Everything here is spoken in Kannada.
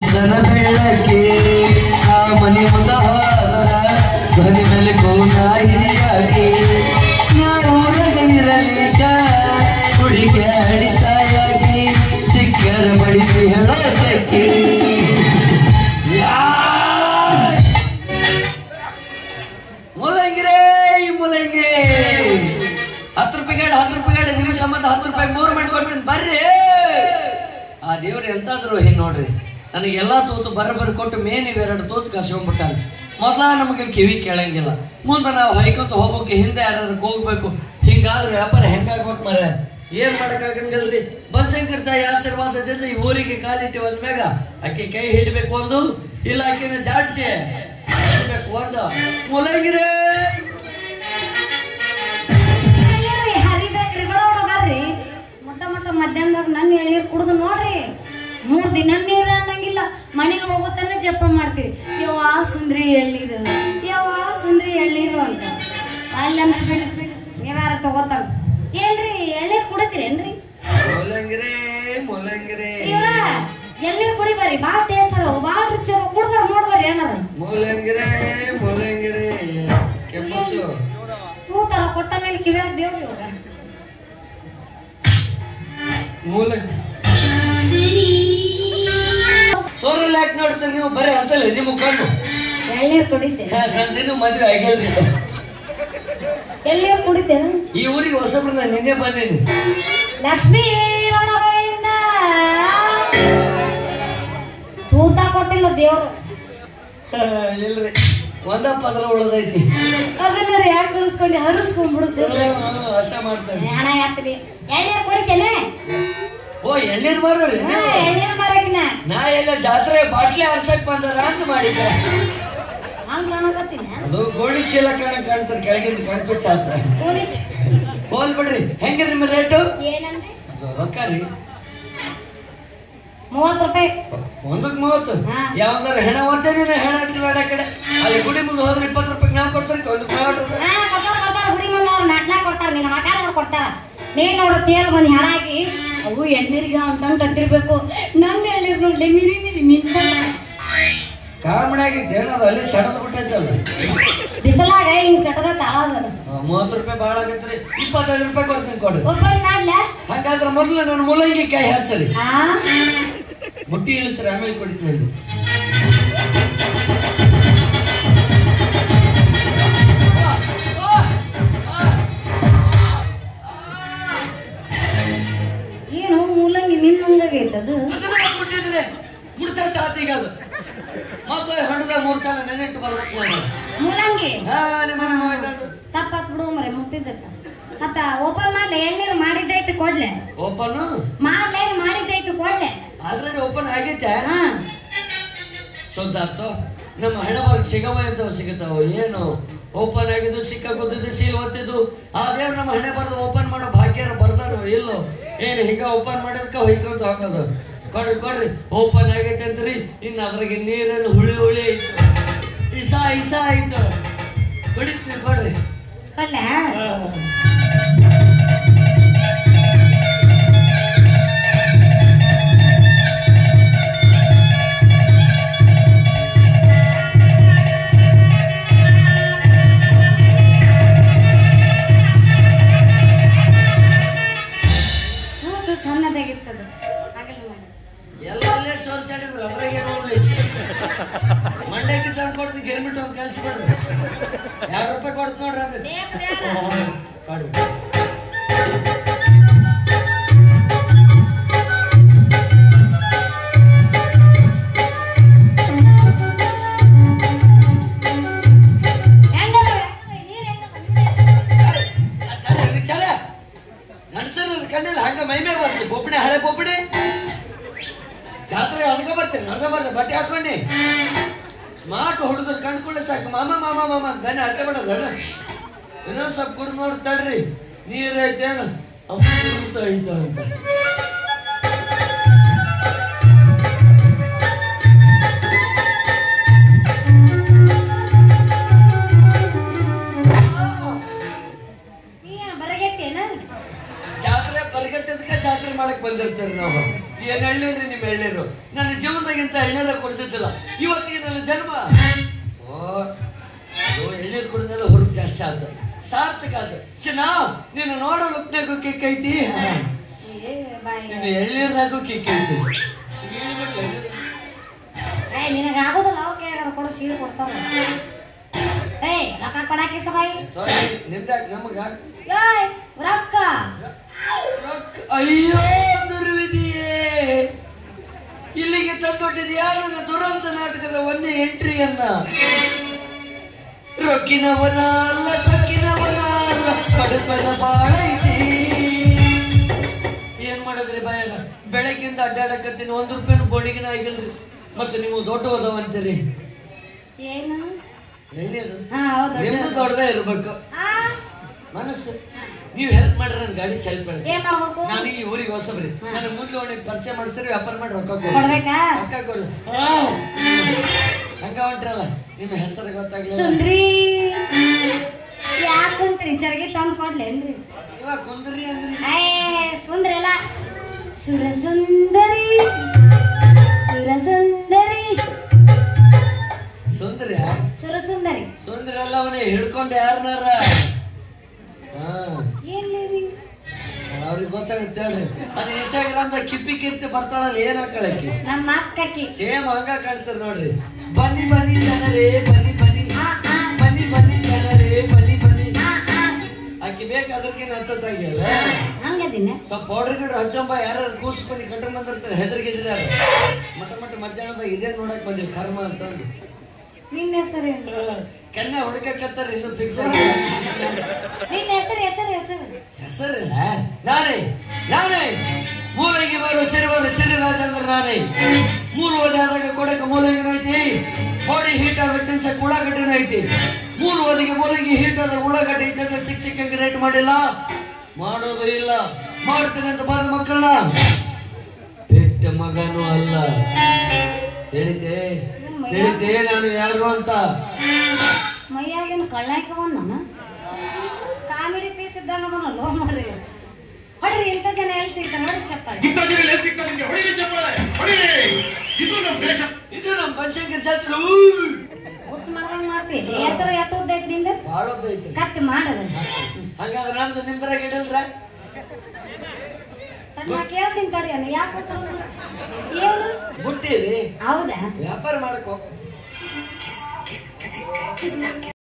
ಬೆಳಕೆ ಆ ಮನೆ ಮುಂದ ಧ್ವನಿ ಮೇಲೆ ಕೋನ ಹಿರಿಯಾಗಿ ಊರಗಿರಲಿಕ ಹುಡುಗಿ ಅಡಿಸಾಯಾಗಿ ಸಿಕ್ಕರ ಬಡಿದು ಹೇಳೋದಕ್ಕೆ ಮೂಲಂಗಿರೇ ಮೂಲಂಗಿ 10 ರೂಪಾಯಿ ಗಾಡಿ ನೀವು ಸಂಬಂಧ 10 ರೂಪಾಯಿ 3 ಮಾಡ್ಕೊಡ್ತೀನಿ ಬರ್ರಿ. ಆ ದೇವ್ರು ಎಂತಾದ್ರು ನೋಡ್ರಿ ನನಗೆ ಎಲ್ಲಾ ತೂತು ಬರಬರಿ ಕೊಟ್ಟು ಮೇನ್ ಇವೆರಡು ತೂತು ಕಸ್ಕೊಂಡ್ಬಿಟ್ಟಾನೆ. ಮೊದಲ ನಮಗೆ ಕಿವಿ ಕೇಳಂಗಿಲ್ಲ, ಮುಂದೆ ನಾವು ಹೈಕೊಂತ ಹೋಗ್ಬೇಕು, ಹಿಂದೆ ಯಾರು ಹೋಗ್ಬೇಕು. ಹಿಂಗಾದ್ರೆ ವ್ಯಾಪಾರ ಹೆಂಗಾಗ್ಬೇಕು ಮರ ಏನ್ ಮಾಡಕ್ಕಾಗಂಗಿಲ್ರಿ. ಬನಶಂಕರಿ ತಾಯಿ ಆಶೀರ್ವಾದದಿಂದ ಈ ಊರಿಗೆ ಕಾಲಿಟ್ಟು ಒಂದ್ಮ್ಯಾಗ ಆಕೆ ಕೈ ಹಿಡ್ಬೇಕು ಒಂದು, ಇಲ್ಲ ಆಕೆನ ಜಾಡ್ಸಿ ಹಿಡ್ಬೇಕು ಒಂದು. ಮೂಲಂಗಿರೇ ಮಧ್ಯಾಹ್ನದಾಗ ನನ್ನ ಎಳ್ನೀರು ಕುಡಿದು ನೋಡ್ರಿ 3 ದಿನ ನೀರು ಅನ್ನಂಗಿಲ್ಲ. ಮನೆಗೆ ಹೋಗುತ್ತಾನೆ ಜಪ ಮಾಡ್ತೀರಿ, ಯವ್ವ ಸುಂದ್ರಿ ಎಳ್ನೀರು, ಯವ್ವ ಸುಂದ್ರಿ ಎಳ್ನೀರು ಅಂತ. ಅಲ್ಲಂತ ಬಿಡ್ರಿ ನೀವ್ಯಾರ ತಗೋತಾರ ಏನ್ರಿ ಎಳ್ನೀರು ಕುಡಿತೀರೇನ್ರಿ? ಇವ್ರ ಎಳ್ನೀರು ಕುಡಿಬಾರಿ, ಭಾಳ ಟೇಸ್ಟ್ ಅದಾವ, ಭಾಳ ರುಚಿ ಅದಾವ, ಕುಡ್ದಾರ ನೋಡ್ಬಾರಿ ಏನಾರ. ತೂತಾರ ಕೊಟ್ಟ ಮೇಲೆ ಕಿವ್ಯಾಗ ದೇವ್ರಿ ಇವಾಗ ಸೋರಲ್ಲಿ ಯಾಕೆ ನೋಡ್ತೀರಿ ನೀವು? ಬರೀ ಅಂತಲ್ಲ ನಿಮ್ಮ ಕಣ್ಣು. ಎಳ್ನೀರು ಕುಡಿತೇನೆ, ನಂದಿನ ಮದ್ವೆ ಆಗಿಲ್ರಿ. ಎಳ್ನೀರು ಕುಡಿತೇನೆ. ಈ ಊರಿಗೆ ಹೊಸಬ್ರು ನಾನು ನಿನ್ನೆ ಬಂದೀನಿ. ಲಕ್ಷ್ಮೀ ರಮಣಗಳಿಂದ ತೂತ ಕೊಟ್ಟಿಲ್ಲ ದೇವ್ರು. ಇಲ್ರಿ ಒಂದ ಪದ್ರ ಉಳದೈತಿ, ಅದನ್ನ ಯಾಕೆ ಉಳಿಸ್ಕೊಂಡು ಹರಿಸ್ಕೊಂಡ್ಬಿಡು. ಅಷ್ಟ ಮಾಡ್ತಾರೆ. ಹಣ ಯಾತ್ರಿ ಎಳ್ನೀರು ಕುಡಿತೇನೆ. ಓ ಎಳ್ನೀರು ಮಾರ್ರಿ? ಎಳ್ನೀರು ಮಾರಕಿನ ನಾ ಎಲ್ಲ ಜಾತ್ರೆ ಬಾಟ್ಲಿ ಹರ್ಸಕ್ ಬಂದಾರ ಅಂತ ಮಾಡಿದ್ದೆ. ಹಂಗ ಕಾಣಕತ್ತೀನಿ. ಅದು ಗೋಣಿ ಚೀಲ ಕಾಣ್ತಾರೆ, ಕೆಳಗಿಂದ ಕಣ್ಪಿಚ್ಚ ಆತ. ಹೋಲ್ ಬಿಡ್ರಿ. ಹೆಂಗ್ರಿ ನಿಮ್ಮ ರೇಟು? ಏನಂದ್ರೆ ರೊಕ್ಕ ರೀ 30 ರೂಪಾಯಿ ಒಂದಕ್ಕೆ 30. ಯಾವ್ದಾರ ಹೆಣ ಓದ್ತೇನೆ ಹೆಣ ಹಚ್ಚಿಲ್ಲ ಕಡೆ ಅಲ್ಲಿ ಗುಡಿ ಮುಂದೆ ಹೋದ್ರೆ 20 ರೂಪಾಯಿ ನಾವು ಕೊಡ್ತಾರೆ. ಗುಡಿ ಮುಂದೆ 4 ಕೊಡ್ತಾರ, ನಿನ್ನ ಮಕ ನೋಡಿ ಕೊಡ್ತಾರ. ನೀನ್ ನೋಡ್ರ ತೇಲ್ ಬಂದು ಹಾಳಾಗಿ ಅವು ಎಳ್ನೀರಿಗೆ ಅಂಟಂಟ್ ಹತ್ತಿರ್ಬೇಕು. ನಮ್ಮ ಎಳ್ನೀರು ನೋಡ್ಲಿ ಮಿರಿ ಮಿರಿ ಮಿಂಚ ಕಾಮಣಾಗಿತ್ತು ಏನದು ಅಲ್ಲಿ ಸಡದ್ ಬಿಟ್ಟೈತಲ್ರಿ. ಬಿಸಲಾಗ ಹಿಂಗ್ ಸಟದ ತಾಳದ 30 ರೂಪಾಯಿ ಭಾಳ ಆಗತ್ರಿ. 25 ರೂಪಾಯಿ ಕೊಡ್ತೀನಿ ಕೊಡ್ರಿ. ಒಬ್ಬರು ಮಾಡ್ಲ ಹಂಗಾದ್ರೆ ಮೊದಲು ನನ್ನ ಮೂಲಂಗಿ ಕಾಯಿ ಹಚ್ಚರಿ, ಬುಟ್ಟಿ ಇಳಿಸ್ರಿ, ಆಮೇಲೆ ಕೊಡ್ತೀನಿ. ಏನು ಮೂಲಂಗಿ ನಿನ್ನಂಗಾಗೈತದು ಮುಡ್ಸಲ್ ತಾತೀಗ ಅದು ಮಕ್ಕಳು ಹೊಡೆದ 3 ಸಲ ನೆನೆಟ್ಟು ಬರ್ಬೇಕು ನಾನು. ಮೂಲಂಗಿ ತಪ್ಪಾತ್ ಬಿಡು ಮರೆ ಮುಟ್ಟಿದ್ದಕ್ಕ. ಮತ್ತ ಓಪನ್ ಮಾಡ್ಲೆ ಎಳ್ನೀರು ಮಾಡಿದ್ದೈತೆ ಕೊಡ್ಲೆ. ಓಪನ್ ಮಾಡ್ಲೆ ಮಾಡಿದ್ದೈತೆ ಕೊಡ್ಲೆ. ಆಲ್ರೆಡಿ ಓಪನ್ ಆಗೈತೆ. ಸೊದ್ದಾತು ನಮ್ಮ ಹಣಬರ್ಗ್ ಸಿಗವ ಅಂತವ್ ಸಿಗತಾವ. ಏನು ಓಪನ್ ಆಗಿದ್ದು ಸಿಕ್ಕಾಗುದ್ದು ಸೀಲ್ ಒತ್ತಿದ್ದು ಆ ದೇವ್ರು ನಮ್ಮ ಹಣೆ ಬರ್ದು ಓಪನ್ ಮಾಡೋ ಭಾಗ್ಯರ ಬರ್ದಾರ ಇಲ್ಲೋ. ಏನು ಹೀಗ ಓಪನ್ ಮಾಡಿದ್ಕ ಹೊಯ್ಕೊಂತ ಹೋಗೋದು. ಕೊಡ್ರಿ ಕೊಡ್ರಿ ಓಪನ್ ಆಗೈತೆ ಅಂತ್ರಿ. ಇನ್ನು ಅದ್ರಾಗೆ ನೀರನ್ನು ಹುಳಿ ಹುಳಿ ಇಸ ಆಯ್ತು. ಕುಡಿತೀವಿ ಕೊಡ್ರಿ. ಕೊಡ್ಲ ಸಣ್ಣದಾಗಿರ್ತದ ಎಲ್ಲೇ ಸೋರ್ಸಾಡಿದ್ರು ಅದ್ರಾಗೆ ನೋಡ್ರಿ. ಮಂಡ್ಯಕ್ಕೆ ತಂದು ಕೊಡ್ತೀನಿ ಗಿರ್ಮಿಟ್ ಒಂದು ಕಲ್ಸಿಕೊಡ್ರಿ. 2 ರೂಪಾಯಿ ಕೊಡ್ತು ನೋಡ್ರಿ. ಅದು ಕೊಡ್ರಿ. ನಡ್ಸರ್ ಕಣ್ಣಿಲ್ಲ ಹಂಗ ಮೈ ಮೇಲೆ ಬರ್ತದೆ ಬೊಬ್ಬಣೆ, ಹಳೆ ಬೊಬ್ಬಣೆ. ಜಾತ್ರೆ ಅದಕ್ಕೆ ಬರ್ತೇನೆ ಅರ್ಧ ಬರ್ತದೆ ಬಟ್ಟೆ ಹಾಕೊಂಡಿ. ಸ್ಮಾರ್ಟ್ ಹುಡುಗರು ಕಂಡ್ಕೊಳ್ಳಿ ಸಾಕು ಮಾಮ ಮಾಮ ಮಾಮ ದನ ಅರ್ಥ ಮಾಡೋದಲ್ಲ. ಇನ್ನೊಂದು ಸ್ವಲ್ಪ ಕುಡಿದು ನೋಡಿ ತಡ್ರಿ ನೀರೈತೇನು ಅಮೃತ ಐತ ಅಂತ. ಜಾತ್ರೆ ಮಾಡಕ್ ಬಂದಿರ್ತಾರೆ ನಾವು. ಏನ್ ಎಳ್ನೀರು ನಿಮ್ಮ ಎಳ್ನೀರು ನನ್ನ ಜೀವನದಾಗಿಂತ ಎಳ್ನೀರ ಕೊಡ್ತಿದ್ದಿಲ್ಲ, ಇವತ್ತಿಗೆ ನನ್ನ ಜನ್ಮ. ಎಳ್ಳೀರು ಕುಡಿದೆಲ್ಲ ಹುರುಪ್ ಜಾಸ್ತಿ ಆಯ್ತು, ಸಾರ್ಥಕ ಆಯ್ತು. ಚಿನ್ನ ನೀನು ನೋಡೋ ಲುಕ್ನಾಗೂ ಕಿಕ್ ಐತಿ, ನೀನು ಎಳ್ಳೀರ್ನಾಗೂ ಕಿಕ್ ಐತಿ. ನಿನಗಾಗೋದಿಲ್ಲ ಕೊಡು ಸೀರೆ ಕೊಡ್ತಾವ. ರೊಕ್ಕ ಕೊಡಾಕಿ ಸಬಾಯಿ ನಿಮ್ದಾಕ ನಮಗ ರೊಕ್ಕ. ಅಯ್ಯೋ ದುರ್ವಿಧಿಯೇ, ಇಲ್ಲಿಗೆ ತಂದೊಡ್ಡಿದ್ಯಾ ನನ್ನ ದುರಂತ ನಾಟಕದ ಒಂದೇ ಎಂಟ್ರಿಯನ್ನ. ರೊಕ್ಕಿನವನ ಅಲ್ಲ ಸೊಕ್ಕಿನವನ ಅಲ್ಲ ಪಡಸನ ಬಾಳೈತಿ. ಏನ್ ಮಾಡಿದ್ರಿ ಬಾಯಣ್ಣ, ಬೆಳಗ್ಗಿಂದ ಅಡ್ಡಾಡಕತ್ತೀನಿ, 1 ರೂಪಾಯಿನೂ ಬೋಣಿಗಿನ ಆಗಿಲ್ರಿ. ಮತ್ತೆ ನೀವು ದೊಡ್ಡ ಹೋದವಂತೀರಿ. ಏನು ಎಳ್ಳೀರು ನಿಮ್ದು ದೊಡ್ಡದೇ ಇರ್ಬೇಕು ಮನಸ್ಸು. ನೀವ್ ಹೆಲ್ಪ್ ಮಾಡ್ರಿ, ನನ್ ಗಾಡಿ ಸೆಲ್ಫ್ ನಾನು ಈ ಊರಿಗೆ ಹೊಸಬ್ರಿ, ನನ್ನ ಮುಂದೆ ಒಣಗಿ ಪರಿಚಯ ಮಾಡಿಸ್ರಿ, ವ್ಯಾಪಾರ ಮಾಡಿ ರೊಕ್ಕ ಕೊಡು. ಹಂಗ ಹೊಂಟ್ರಲ್ಲ, ನಿಮ್ಮ ಹೆಸರು ಗೊತ್ತಾಗ್ಲಿ. ಸುಂದ್ರಿ ಯಾಕಂತ್ರಿ ಚರಗಿ ತಂದು ಕೊಡ್ಲೇನ್ರಿ? ಇವಾಗ ಕುಂದ್ರಿ ಅಂದ್ರಿ. ಸುಂದ್ರಿ ಅಲ್ಲ, ಸುರಸುಂದರಿ ಸುರಸುಂದರಿ ಸುಂದರಿ ಸುರಸುಂದರಿ ಸುಂದರಿ ಅಲ್ಲ, ಅವನೇ ಹಿಡ್ಕೊಂಡು ಯಾರನಾರ ಅವ್ರಿಗೆ ಗೊತ್ತಾಗುತ್ತೆ ಹೇಳ್ರಿ. ಅದು ಇನ್ಸ್ಟಾಗ್ರಾಮ್ದಾಗ ಕಿಪ್ಪಿ ಕೀರ್ತಿ ಬರ್ತಾಳಲ್ಲ, ಏನ್ ಹಾಕಳಕ್ಕೆ ನಮ್ಮ ಅಕ್ಕಿ ಸೇಮ್ ಹಂಗ ಕಾಣ್ತದ ನೋಡ್ರಿ. ಬನ್ನಿ ಬನ್ನಿ ಜನರೇ ಬನ್ನಿ ಬನ್ನಿ ಬನ್ನಿ ಬನ್ನಿ ಜನರೇ ಬನ್ನಿ ಬನ್ನಿ. ಆಕಿ ಬೇಕು ಅದಕ್ಕಿನ ಹತ್ತತ್ತಾಗಿಲ್ಲ ಹಂಗದಿನ ಸ್ವಲ್ಪ ಪೌಡರ್ ಗಿಡ ಹಚ್ಚಂಬ. ಯಾರು ಕೂರ್ಸ್ಕೊಂಡು ಕಟ್ಕೊಂಡ್ ಬಂದಿರ್ತಾರೆ, ಹೆದರ್ಗಿದ್ರೆ ಮಟ್ಟ ಮಧ್ಯಾಹ್ನದಾಗ ಇದೇ ನೋಡಕ್ ಬಂದಿವಿ ಕರ್ಮ ಅಂತಂದು. ನಿನ್ನ ಹೆಸರು ಕನ್ಯಾ ಹುಡುಕತ್ತಾರ, ಇನ್ನು ಫಿಕ್ಸ್ ಆಗಿ. ನಿನ್ನ ಹೆಸರು ಹೆಸರು ಹೆಸರು ಹೆಸರು ನಾನೇ ನಾನೇ ಮೂಲೆಗೆ ಬರೋ ಸಿರಿರಾಜ ಅಂದ್ರೆ ನಾನೇ. ಮೂಲ ಓದಾದಾಗ ಕೊಡಕ ಮೂಲಂಗಿನ ಐತಿ, ಬಾಡಿ ಹೀಟ್ ಆದ ತಿನ್ಸಕ್ ಉಳ್ಳಾಗಡ್ಡಿನ ಐತಿ. ಮೂಲ ಓದಿಗೆ ಮೂಲಂಗಿ ಹೀಟ್ ಆದ ಉಳ್ಳಾಗಡ್ಡಿ ಐತೆ, ಸಿಕ್ಕಂಗೆ ರೇಟ್ ಮಾಡಿಲ್ಲ, ಮಾಡೋದು ಇಲ್ಲ. ಮಾಡ್ತೀನಿ ಅಂತ ಬಾದ ಮಕ್ಕಳನ್ನ ಬೆಟ್ಟ ಮಗನೂ ಅಲ್ಲ. ತಿಳಿತೆ ತಿಳಿತೆ ನಾನು ಯಾರು ಅಂತ. ಮೈಯಾಗಿನ ಕಳ್ಳಾಕ ಬಂದನ ಕಾಮಿಡಿ ಪೀಸ್ ಇದ್ದಾಗ ಅದನ್ನಲ್ಲೋ ಮರಿ. ಹೊಡ್ರಿ, ಇಂಥ ಜನ ಎಲ್ಲಿ ಸಿಗ್ತಾರೆ ನೋಡಿ ಚಪ್ಪಾಳೆ. ಇದು ನಮ್ ಪಂಚಂಕರ್ ಜಾತ್ರೆ. ಹುಚ್ಚ ಮಾಡ್ದಂಗ್ ಮಾಡ್ತೀವಿ. ಹೆಸರು ಎಷ್ಟು ಉದ್ದೈತಿ ನಿಂದು? ಬಾಳ ಉದ್ದೈತಿ. ಕಟ್ ಮಾಡದ. ಹಂಗಾದ್ರೆ ನಮ್ದು ನಿಮ್ದ್ರಾಗ ಇಡಲ್ರ? ಕೇಳ್ತೀನಿ ತಡಿ ಅನ್ನ. ಯಾಕೆ ಏನು ಬುಟ್ಟಿರಿ? ಹೌದಾ? ವ್ಯಾಪಾರ ಮಾಡಕ್